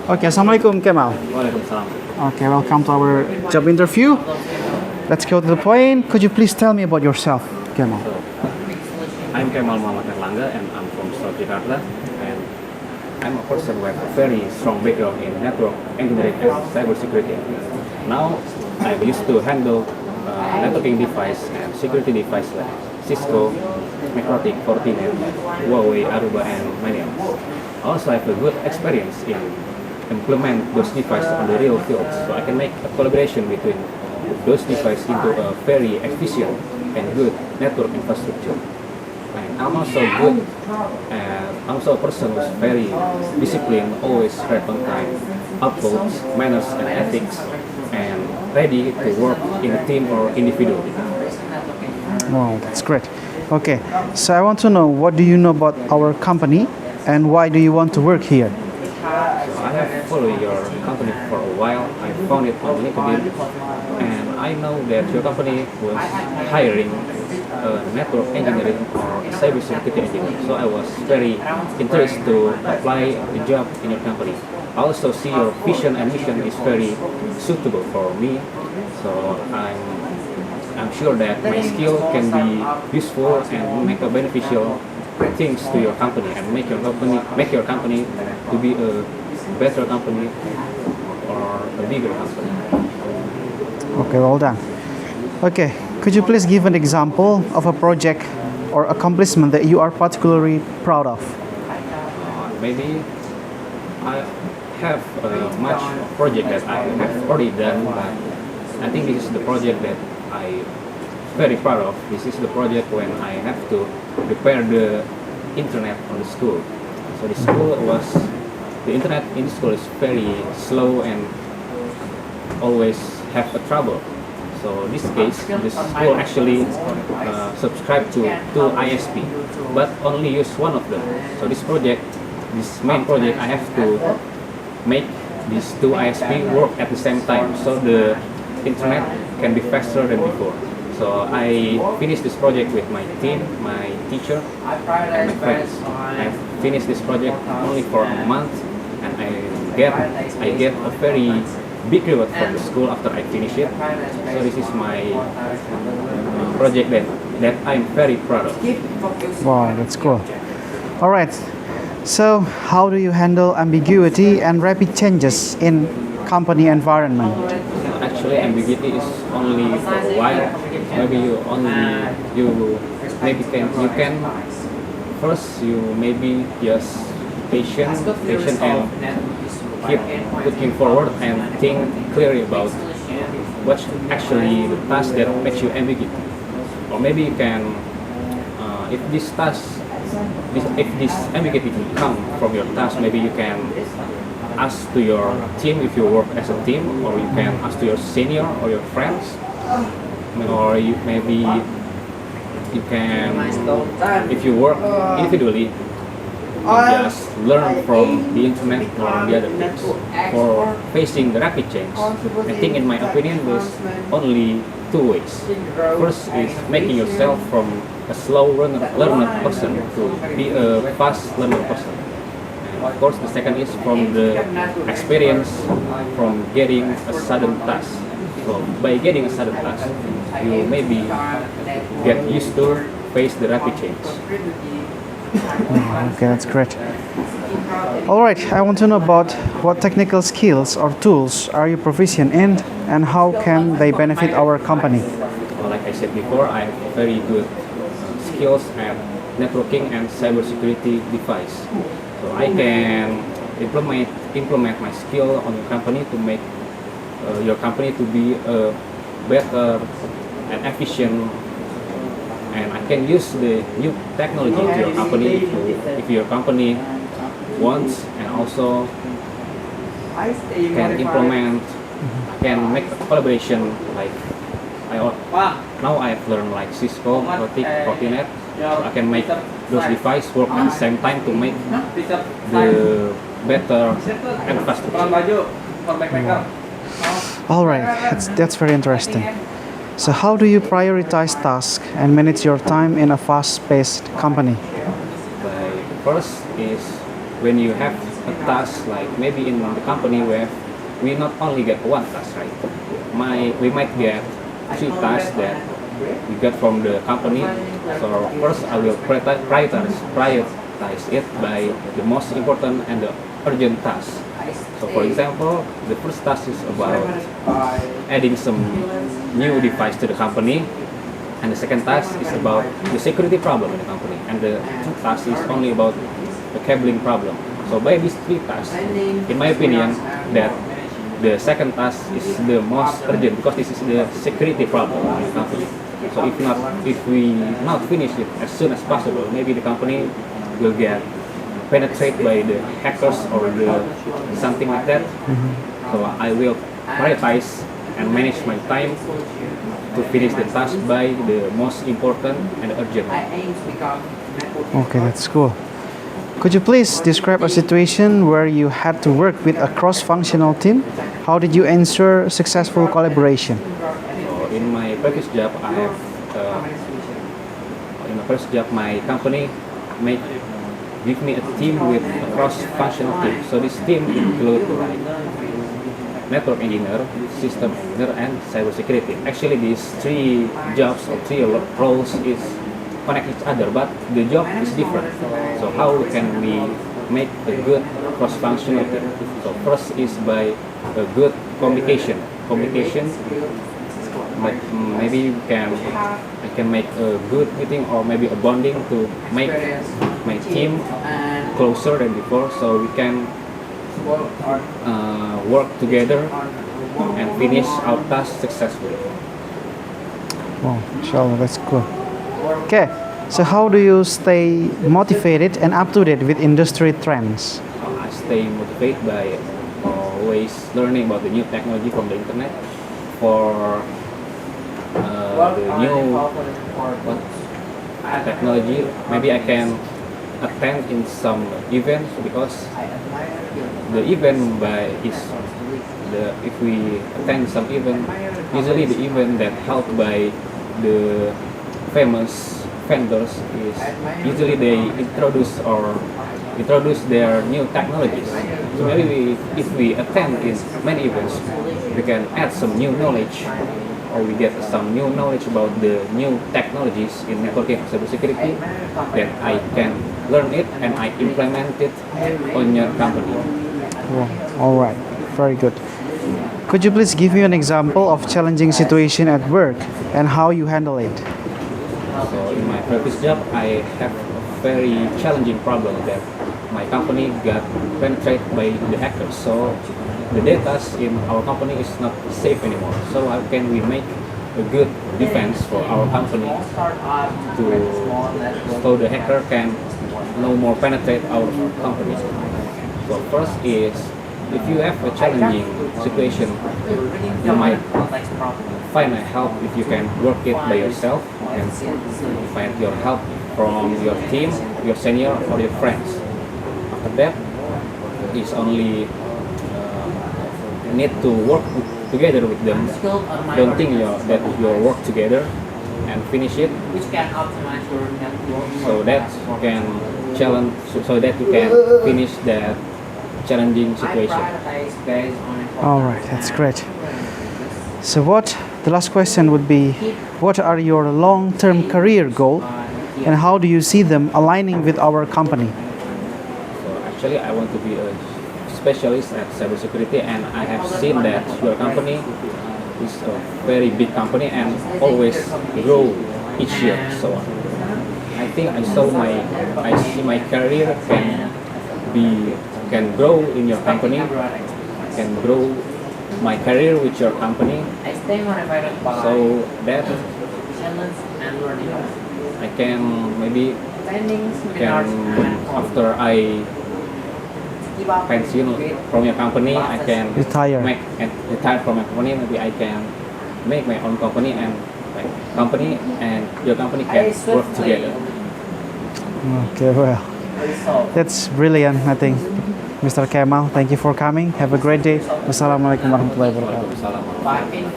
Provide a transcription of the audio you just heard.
Okay, Assalamualaikum Kemal. Waalaikumsalam. Okay, welcome to our job interview. Let's go to the point. Could you please tell me about yourself, Kemal? I'm Kemal Mohammad Erlangga and I'm from South Jakarta, and I'm a person with a very strong background in network engineering and cybersecurity. Now I'm used to handle networking device and security device like Cisco, Microtik, Fortinet, Huawei, Aruba, and many others. Also, I have a good experience in implement those devices on the real field, so I can make a collaboration between those devices into a very efficient and good network infrastructure. And I'm also good, and I'm also a person who's very disciplined, always right on time, uploads, manners, and ethics, and ready to work in a team or individually. Wow, that's great. Okay, so I want to know, what do you know about our company and why do you want to work here? So I have followed your company for a while. I found it on LinkedIn, and I know that your company was hiring a network engineering or cybersecurity engineer. So I was very interested to apply the job in your company. I also see your vision and mission is very suitable for me. So I'm sure that my skill can be useful and make a beneficial things to your company and make your company to be a better company or a bigger company. Okay, well done. Okay, could you please give an example of a project or accomplishment that you are particularly proud of? Maybe I have much project that I have already done, but I think this is the project that I very proud of. This is the project when I have to repair the internet on the school. So the internet in the school is very slow and always have a trouble. So in this case, the school actually subscribe to two ISP, but only use one of them. So this main project, I have to make these two ISP work at the same time, so the internet can be faster than before. So I finished this project with my team, my teacher, and my friends. I finished this project only for a month, and I get a very big reward from the school after I finish it. So this is my project that I'm very proud of. Wow, that's cool. All right. So, how do you handle ambiguity and rapid changes in company environment? Actually, ambiguity is only for a while. Maybe you can first you maybe just patient and keep looking forward and think clearly about what's actually the task that makes you ambiguity. Or maybe you can if this ambiguity come from your task, maybe you can ask to your team if you work as a team, or you can ask to your senior or your friends, or maybe you can, if you work individually, you just learn from the internet or the other things. For facing the rapid change, I think in my opinion there's only two ways. First is making yourself from a slow learner person to be a fast learner person. Of course, the second is from the experience from getting a sudden task. So by getting a sudden task, you maybe get used to face the rapid change. Okay, that's great. All right, I want to know about what technical skills or tools are you proficient in and how can they benefit our company? Like I said before, I have very good skills at networking and cybersecurity device. So I can implement my skill on your company to make your company to be better and efficient, and I can use the new technology to your company if your company wants, and also can implement, can make a collaboration like now I have learned like Cisco, Fortinet. So I can make those devices work at the same time to make the better infrastructure. All right, that's very interesting. So how do you prioritize tasks and manage your time in a fast-paced company? First is when you have a task, like maybe in the company where we not only get one task, right? We might get two tasks that we get from the company. So first I will prioritize it by the most important and the urgent task. So for example, the first task is about adding some new device to the company, and the second task is about the security problem in the company, and the third task is only about the cabling problem. So by these three tasks, in my opinion, that the second task is the most urgent because this is the security problem in the company. So if we not finish it as soon as possible, maybe the company will get penetrated by the hackers or something like that. So I will prioritize and manage my time to finish the task by the most important and urgent. Okay, that's cool. Could you please describe a situation where you had to work with a cross-functional team? How did you ensure successful collaboration? So in my previous job, in my first job, my company give me a team with a cross-functional team. So this team include like network engineer, system engineer, and cybersecurity. Actually, these three jobs or three roles is connect each other, but the job is different. So how can we make a good cross-functional team? So first is by a good communication. Maybe I can make a good meeting or maybe a bonding to make my team closer than before, so we can work together and finish our task successfully. Wow, inshallah, that's cool. Okay, so how do you stay motivated and up to date with industry trends? I stay motivated by always learning about the new technology from the internet. For the new technology, maybe I can attend in some events because the event if we attend some event, usually the event that held by the famous vendors is usually they introduce their new technologies. So maybe if we attend in many events, we can add some new knowledge, or we get some new knowledge about the new technologies in networking and cybersecurity that I can learn it and I implement it on your company. Wow. All right, very good. Could you please give me an example of challenging situation at work and how you handle it? So in my previous job, I have a very challenging problem that my company got penetrated by the hackers. So the data in our company is not safe anymore. So how can we make a good defense for our company so the hacker can no more penetrate our company? So first is, if you have a challenging situation, you might find a help if you can work it by yourself, and find your help from your team, your senior, or your friends. After that, is only need to work together with them. Don't think that you work together and finish it. So that can challenge. So that you can finish that challenging situation. All right, that's great. So the last question would be, what are your long-term career goals and how do you see them aligning with our company? So actually I want to be a specialist at cybersecurity, and I have seen that your company is a very big company and always grow each year. So I think I see my career can grow in your company, can grow my career with your company, so that I can after I pension from your company, I can Retire. retire from your company. Maybe I can make my own company, and my company and your company can work together. Okay, well, that's brilliant, I think. Mr. Kemal, thank you for coming. Have a great day. Wassalamualaikum warahmatullahi wabarakatuh. Waalaikumsalam.